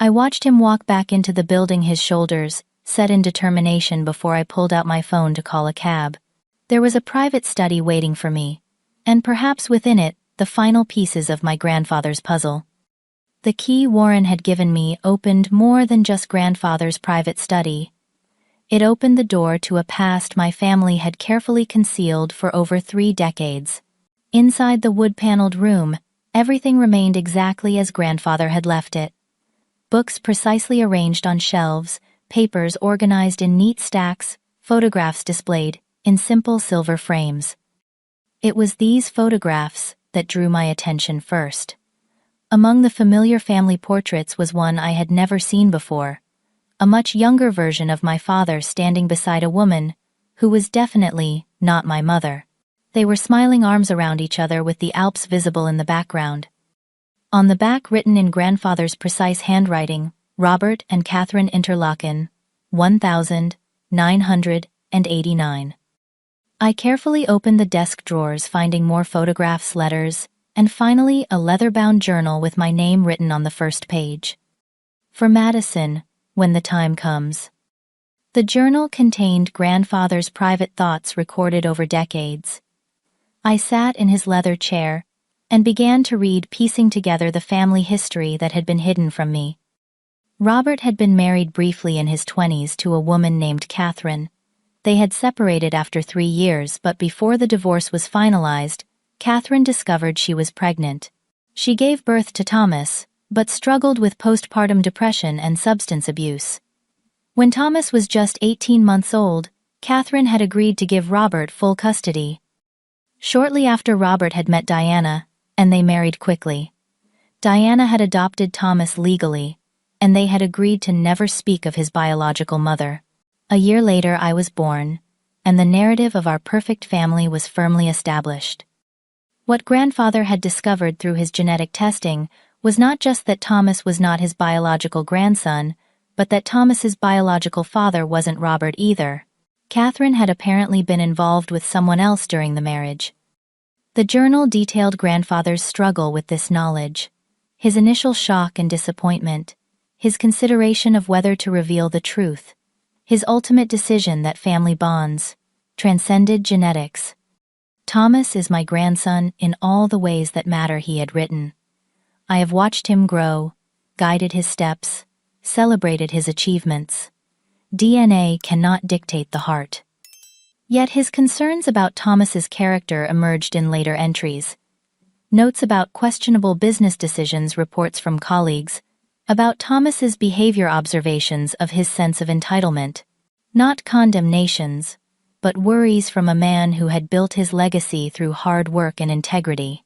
Speaker 1: I watched him walk back into the building, his shoulders set in determination before I pulled out my phone to call a cab. There was a private study waiting for me, and perhaps within it, the final pieces of my grandfather's puzzle. The key Warren had given me opened more than just grandfather's private study. It opened the door to a past my family had carefully concealed for over 3 decades. Inside the wood-paneled room, everything remained exactly as grandfather had left it. Books precisely arranged on shelves, papers organized in neat stacks, photographs displayed in simple silver frames. It was these photographs that drew my attention first. Among the familiar family portraits was one I had never seen before, a much younger version of my father standing beside a woman who was definitely not my mother. They were smiling, arms around each other with the Alps visible in the background. On the back, written in grandfather's precise handwriting, Robert and Catherine Interlaken, 1989. I carefully opened the desk drawers, finding more photographs, letters, and finally a leather-bound journal with my name written on the first page. For Madison, when the time comes. The journal contained grandfather's private thoughts recorded over decades. I sat in his leather chair and began to read, piecing together the family history that had been hidden from me. Robert had been married briefly in his 20s to a woman named Catherine. They had separated after 3 years, but before the divorce was finalized, Catherine discovered she was pregnant. She gave birth to Thomas, but struggled with postpartum depression and substance abuse. When Thomas was just 18 months old, Catherine had agreed to give Robert full custody. Shortly after, Robert had met Diana, and they married quickly. Diana had adopted Thomas legally, and they had agreed to never speak of his biological mother. A year later, I was born, and the narrative of our perfect family was firmly established. What grandfather had discovered through his genetic testing was not just that Thomas was not his biological grandson, but that Thomas's biological father wasn't Robert either. Catherine had apparently been involved with someone else during the marriage. The journal detailed grandfather's struggle with this knowledge, his initial shock and disappointment, his consideration of whether to reveal the truth, his ultimate decision that family bonds transcended genetics. Thomas is my grandson in all the ways that matter, he had written. I have watched him grow, guided his steps, celebrated his achievements. DNA cannot dictate the heart. Yet his concerns about Thomas's character emerged in later entries. Notes about questionable business decisions, reports from colleagues, about Thomas's behavior, observations of his sense of entitlement. Not condemnations, but worries from a man who had built his legacy through hard work and integrity.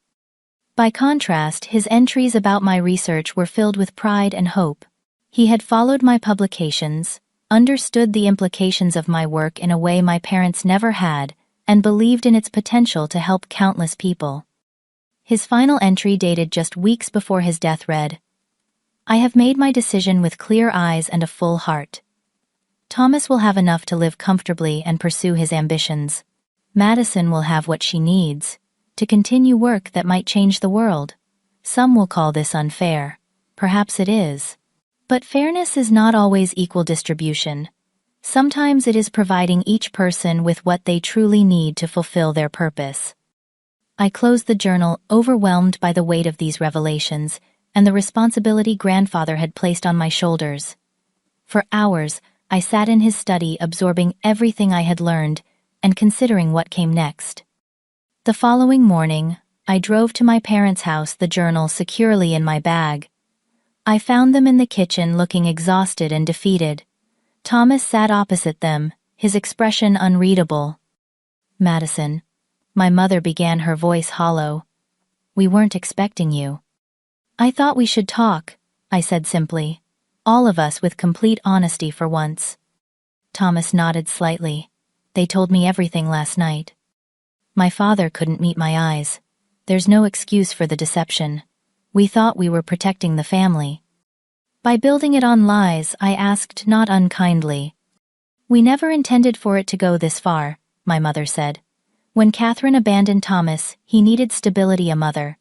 Speaker 1: By contrast, his entries about my research were filled with pride and hope. He had followed my publications, understood the implications of my work in a way my parents never had, and believed in its potential to help countless people. His final entry, dated just weeks before his death, read, I have made my decision with clear eyes and a full heart. Thomas will have enough to live comfortably and pursue his ambitions. Madison will have what she needs to continue work that might change the world. Some will call this unfair. Perhaps it is. But fairness is not always equal distribution. Sometimes it is providing each person with what they truly need to fulfill their purpose. I closed the journal, overwhelmed by the weight of these revelations and the responsibility grandfather had placed on my shoulders. For hours, I sat in his study absorbing everything I had learned and considering what came next. The following morning, I drove to my parents' house, the journal securely in my bag. I found them in the kitchen looking exhausted and defeated. Thomas sat opposite them, his expression unreadable. "Madison," my mother began, her voice hollow. "We weren't expecting you." "I thought we should talk," I said simply, all of us with complete honesty for once. Thomas nodded slightly. "They told me everything last night." My father couldn't meet my eyes. "There's no excuse for the deception. We thought we were protecting the family." "By building it on lies," I asked, not unkindly. "We never intended for it to go this far," my mother said. "When Catherine abandoned Thomas, he needed stability, a mother.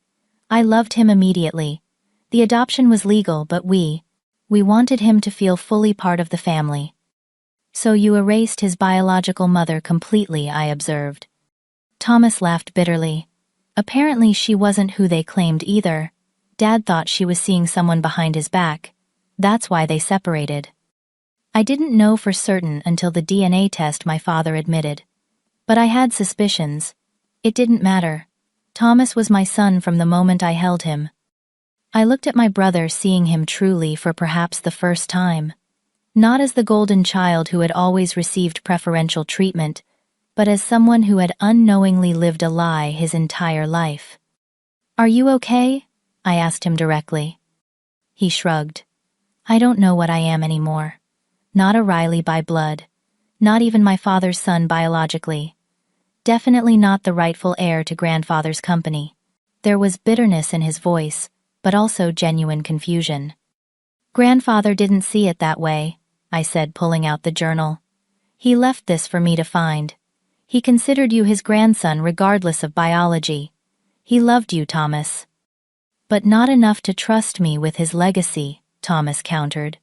Speaker 1: I loved him immediately. The adoption was legal, but we wanted him to feel fully part of the family." "So you erased his biological mother completely," I observed. Thomas laughed bitterly. "Apparently she wasn't who they claimed either. Dad thought she was seeing someone behind his back. That's why they separated." I didn't know for certain until the DNA test, my father admitted. But I had suspicions. It didn't matter. Thomas was my son from the moment I held him. I looked at my brother, seeing him truly for perhaps the first time. Not as the golden child who had always received preferential treatment, but as someone who had unknowingly lived a lie his entire life. "Are you okay?" I asked him directly. He shrugged. "I don't know what I am anymore. Not a Riley by blood. Not even my father's son biologically. Definitely not the rightful heir to grandfather's company." There was bitterness in his voice, but also genuine confusion. "Grandfather didn't see it that way," I said, pulling out the journal. "He left this for me to find. He considered you his grandson regardless of biology. He loved you, Thomas." "But not enough to trust me with his legacy," Thomas countered.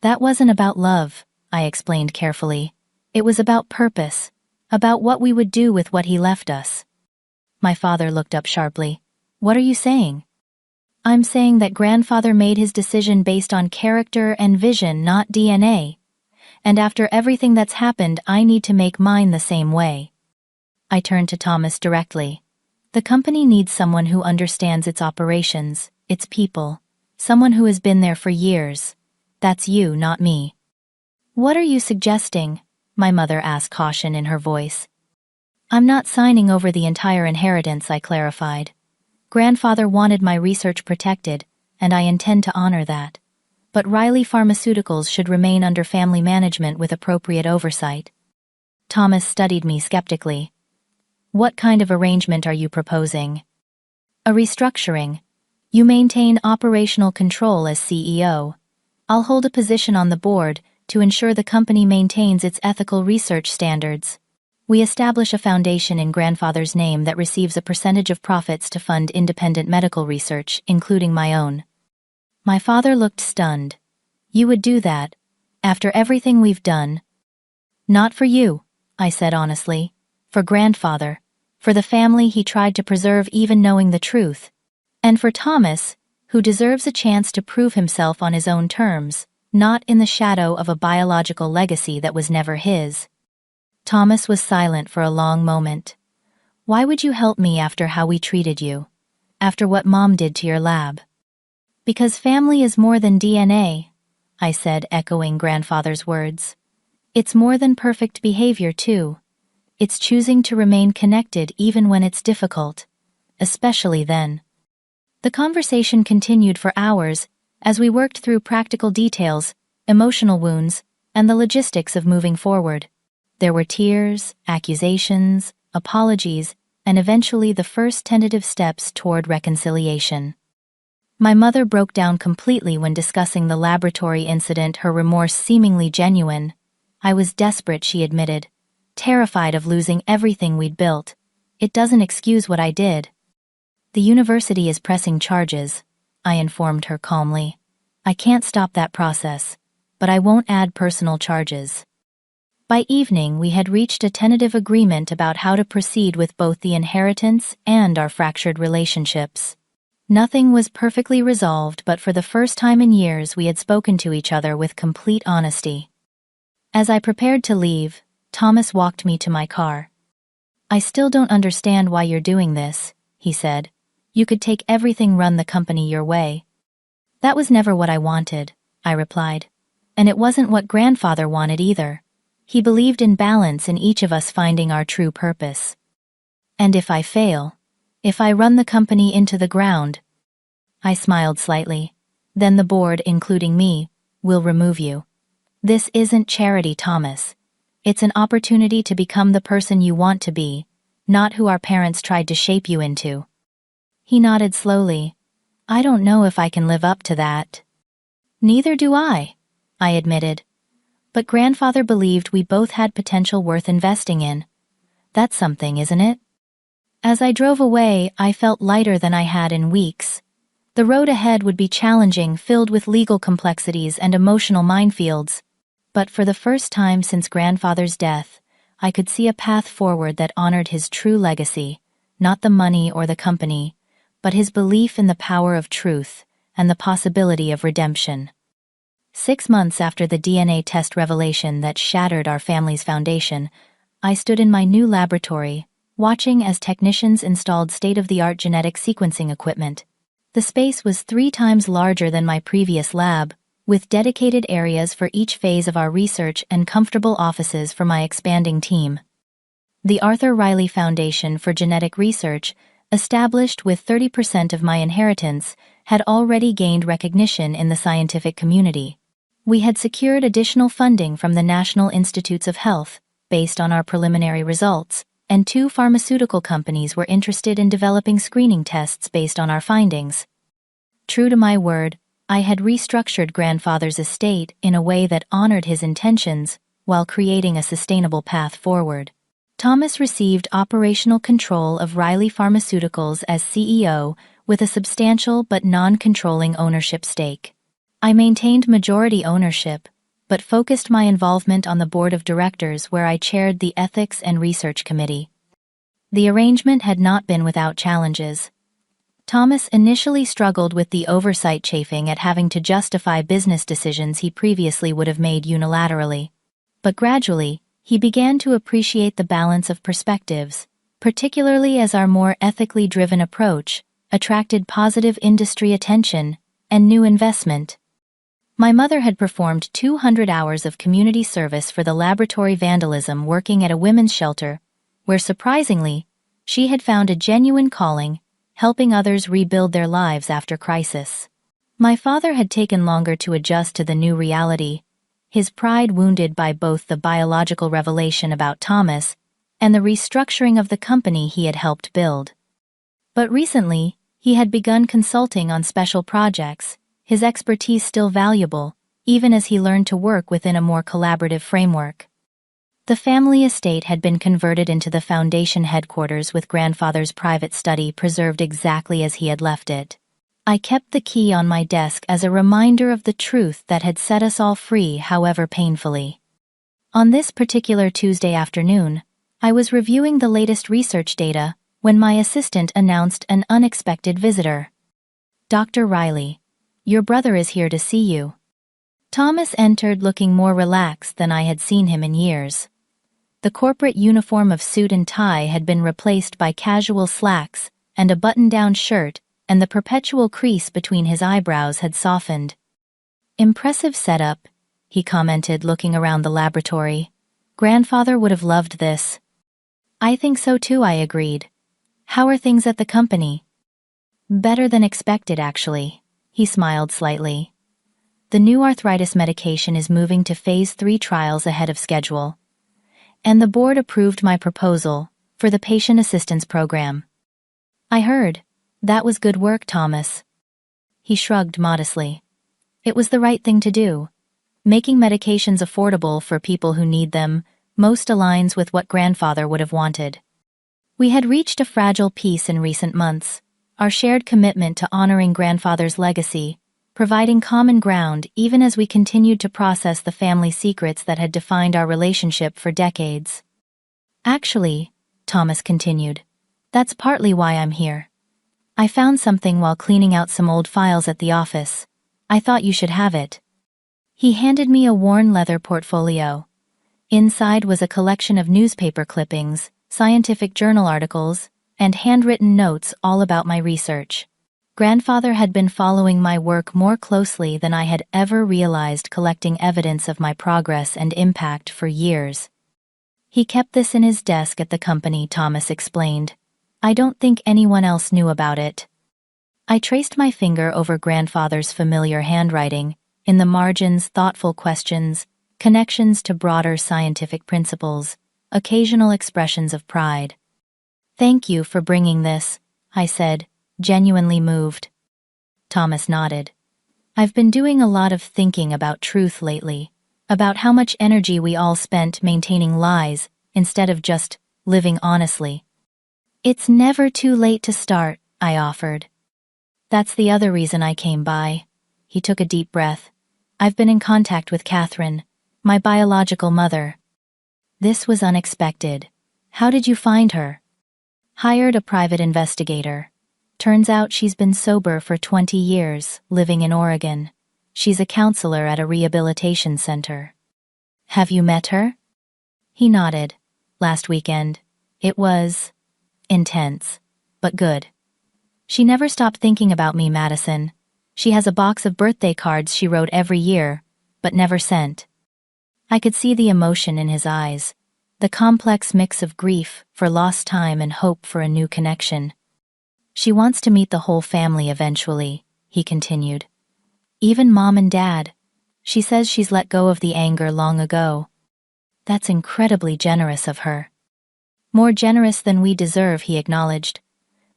Speaker 1: "That wasn't about love," I explained carefully. "It was about purpose, about what we would do with what he left us." My father looked up sharply. "What are you saying?" "I'm saying that grandfather made his decision based on character and vision, not DNA. And after everything that's happened, I need to make mine the same way." I turned to Thomas directly. "The company needs someone who understands its operations, its people, someone who has been there for years. That's you, not me." "What are you suggesting?" my mother asked, caution in her voice. "I'm not signing over the entire inheritance," I clarified. "Grandfather wanted my research protected, and I intend to honor that. But Riley Pharmaceuticals should remain under family management with appropriate oversight." Thomas studied me skeptically. "What kind of arrangement are you proposing?" "A restructuring. You maintain operational control as CEO. I'll hold a position on the board to ensure the company maintains its ethical research standards. We establish a foundation in grandfather's name that receives a percentage of profits to fund independent medical research, including my own." My father looked stunned. "You would do that? After everything we've done?" "Not for you," I said honestly. "For grandfather. For the family he tried to preserve even knowing the truth. And for Thomas, who deserves a chance to prove himself on his own terms, not in the shadow of a biological legacy that was never his." Thomas was silent for a long moment. "Why would you help me after how we treated you? After what Mom did to your lab?" "Because family is more than DNA," I said, echoing grandfather's words. "It's more than perfect behavior, too. It's choosing to remain connected even when it's difficult. Especially then." The conversation continued for hours as we worked through practical details, emotional wounds, and the logistics of moving forward. There were tears, accusations, apologies, and eventually the first tentative steps toward reconciliation. My mother broke down completely when discussing the laboratory incident, her remorse seemingly genuine. "I was desperate," she admitted, "terrified of losing everything we'd built. It doesn't excuse what I did." "The university is pressing charges," I informed her calmly. "I can't stop that process, but I won't add personal charges." By evening, we had reached a tentative agreement about how to proceed with both the inheritance and our fractured relationships. Nothing was perfectly resolved, but for the first time in years we had spoken to each other with complete honesty. As I prepared to leave, Thomas walked me to my car. "I still don't understand why you're doing this," he said. "You could take everything, run the company your way." "That was never what I wanted," I replied. "And it wasn't what grandfather wanted either. He believed in balance, in each of us finding our true purpose. And if I fail, if I run the company into the ground," I smiled slightly, "then the board, including me, will remove you. This isn't charity, Thomas. It's an opportunity to become the person you want to be, not who our parents tried to shape you into." He nodded slowly. "I don't know if I can live up to that." "Neither do I admitted. "But grandfather believed we both had potential worth investing in. That's something, isn't it?" As I drove away, I felt lighter than I had in weeks. The road ahead would be challenging, filled with legal complexities and emotional minefields. But for the first time since grandfather's death, I could see a path forward that honored his true legacy, not the money or the company, but his belief in the power of truth and the possibility of redemption. 6 months after the DNA test revelation that shattered our family's foundation, I stood in my new laboratory, watching as technicians installed state-of-the-art genetic sequencing equipment. The space was 3 times larger than my previous lab, with dedicated areas for each phase of our research and comfortable offices for my expanding team. The Arthur Riley Foundation for Genetic Research, established with 30% of my inheritance, had already gained recognition in the scientific community. We had secured additional funding from the National Institutes of Health, based on our preliminary results, and 2 pharmaceutical companies were interested in developing screening tests based on our findings. True to my word, I had restructured grandfather's estate in a way that honored his intentions while creating a sustainable path forward. Thomas received operational control of Riley Pharmaceuticals as CEO with a substantial but non-controlling ownership stake. I maintained majority ownership, but focused my involvement on the board of directors, where I chaired the Ethics and Research Committee. The arrangement had not been without challenges. Thomas initially struggled with the oversight, chafing at having to justify business decisions he previously would have made unilaterally. But gradually, he began to appreciate the balance of perspectives, particularly as our more ethically driven approach attracted positive industry attention and new investment. My mother had performed 200 hours of community service for the laboratory vandalism, working at a women's shelter, where surprisingly, she had found a genuine calling, helping others rebuild their lives after crisis. My father had taken longer to adjust to the new reality, his pride wounded by both the biological revelation about Thomas and the restructuring of the company he had helped build. But recently, he had begun consulting on special projects, his expertise still valuable, even as he learned to work within a more collaborative framework. The family estate had been converted into the foundation headquarters, with grandfather's private study preserved exactly as he had left it. I kept the key on my desk as a reminder of the truth that had set us all free, however painfully. On this particular Tuesday afternoon, I was reviewing the latest research data when my assistant announced an unexpected visitor. "Dr. Riley, your brother is here to see you." Thomas entered looking more relaxed than I had seen him in years. The corporate uniform of suit and tie had been replaced by casual slacks and a button-down shirt, and the perpetual crease between his eyebrows had softened. "Impressive setup," he commented, looking around the laboratory. "Grandfather would have loved this." "I think so too," I agreed. "How are things at the company?" "Better than expected, actually." He smiled slightly. "The new arthritis medication is moving to phase 3 trials ahead of schedule. And the board approved my proposal for the patient assistance program." "I heard. That was good work, Thomas." He shrugged modestly. "It was the right thing to do. Making medications affordable for people who need them most aligns with what grandfather would have wanted." We had reached a fragile peace in recent months, our shared commitment to honoring grandfather's legacy, providing common ground even as we continued to process the family secrets that had defined our relationship for decades. Actually, Thomas continued, that's partly why I'm here. I found something while cleaning out some old files at the office. I thought you should have it. He handed me a worn leather portfolio. Inside was a collection of newspaper clippings, scientific journal articles, and handwritten notes all about my research. Grandfather had been following my work more closely than I had ever realized, collecting evidence of my progress and impact for years. He kept this in his desk at the company, Thomas explained. I don't think anyone else knew about it. I traced my finger over grandfather's familiar handwriting, in the margins thoughtful questions, connections to broader scientific principles, occasional expressions of pride. Thank you for bringing this, I said, genuinely moved. Thomas nodded. I've been doing a lot of thinking about truth lately, about how much energy we all spent maintaining lies instead of just living honestly. It's never too late to start, I offered. That's the other reason I came by. He took a deep breath. I've been in contact with Catherine, my biological mother. This was unexpected. How did you find her? Hired a private investigator. Turns out she's been sober for 20 years, living in Oregon. She's a counselor at a rehabilitation center. Have you met her? He nodded. Last weekend. It was intense, but good. She never stopped thinking about me, Madison. She has a box of birthday cards she wrote every year, but never sent. I could see the emotion in his eyes, the complex mix of grief for lost time and hope for a new connection. She wants to meet the whole family eventually, he continued. Even Mom and Dad. She says she's let go of the anger long ago. That's incredibly generous of her. More generous than we deserve, he acknowledged.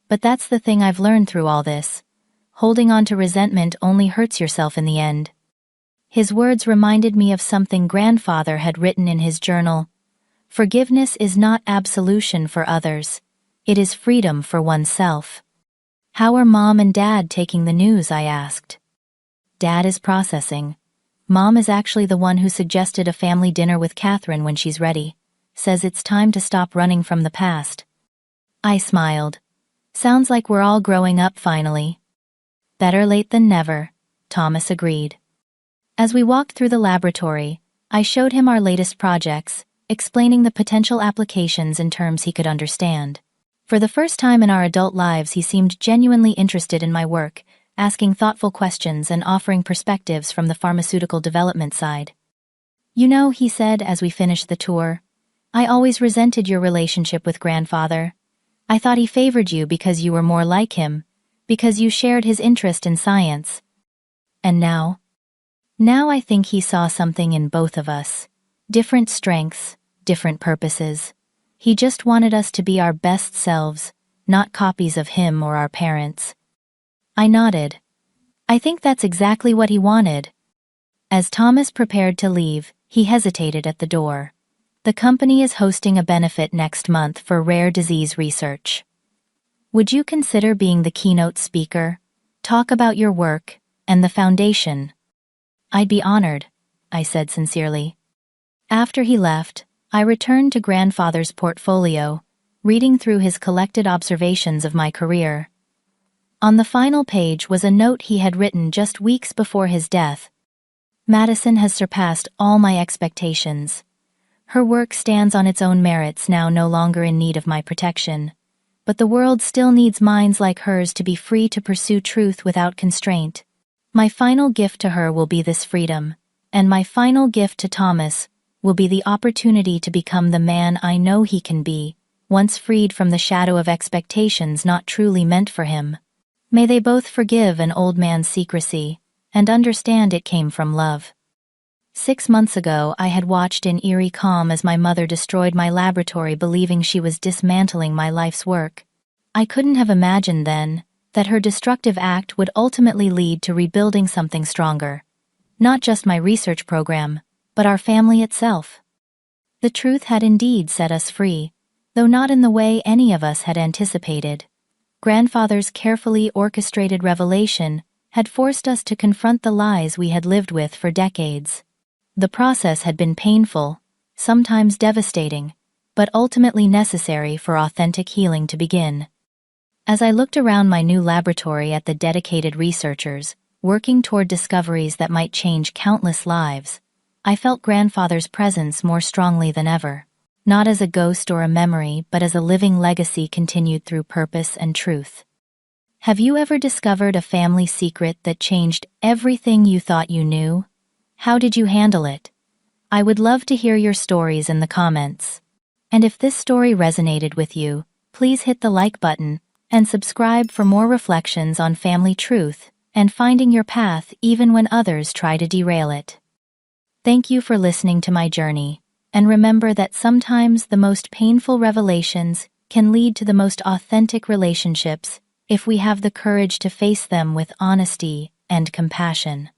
Speaker 1: But that's the thing I've learned through all this. Holding on to resentment only hurts yourself in the end. His words reminded me of something grandfather had written in his journal. Forgiveness is not absolution for others. It is freedom for oneself. How are Mom and Dad taking the news? I asked. Dad is processing. Mom is actually the one who suggested a family dinner with Catherine when she's ready. Says it's time to stop running from the past. I smiled. Sounds like we're all growing up finally. Better late than never, Thomas agreed. As we walked through the laboratory, I showed him our latest projects, explaining the potential applications in terms he could understand. For the first time in our adult lives, he seemed genuinely interested in my work, asking thoughtful questions and offering perspectives from the pharmaceutical development side. You know, he said as we finished the tour, I always resented your relationship with grandfather. I thought he favored you because you were more like him, because you shared his interest in science. And now? Now I think he saw something in both of us. Different strengths, different purposes. He just wanted us to be our best selves, not copies of him or our parents. I nodded. I think that's exactly what he wanted. As Thomas prepared to leave, he hesitated at the door. The company is hosting a benefit next month for rare disease research. Would you consider being the keynote speaker? Talk about your work and the foundation. I'd be honored, I said sincerely. After he left, I returned to grandfather's portfolio, reading through his collected observations of my career. On the final page was a note he had written just weeks before his death. Madison has surpassed all my expectations. Her work stands on its own merits, now no longer in need of my protection. But the world still needs minds like hers to be free to pursue truth without constraint. My final gift to her will be this freedom, and my final gift to Thomas will be the opportunity to become the man I know he can be, once freed from the shadow of expectations not truly meant for him. May they both forgive an old man's secrecy, and understand it came from love. 6 months ago, I had watched in eerie calm as my mother destroyed my laboratory, believing she was dismantling my life's work. I couldn't have imagined then that her destructive act would ultimately lead to rebuilding something stronger. Not just my research program, but our family itself. The truth had indeed set us free, though not in the way any of us had anticipated. Grandfather's carefully orchestrated revelation had forced us to confront the lies we had lived with for decades. The process had been painful, sometimes devastating, but ultimately necessary for authentic healing to begin. As I looked around my new laboratory at the dedicated researchers, working toward discoveries that might change countless lives, I felt grandfather's presence more strongly than ever. Not as a ghost or a memory, but as a living legacy continued through purpose and truth. Have you ever discovered a family secret that changed everything you thought you knew? How did you handle it? I would love to hear your stories in the comments. And if this story resonated with you, please hit the like button and subscribe for more reflections on family truth and finding your path even when others try to derail it. Thank you for listening to my journey, and remember that sometimes the most painful revelations can lead to the most authentic relationships if we have the courage to face them with honesty and compassion.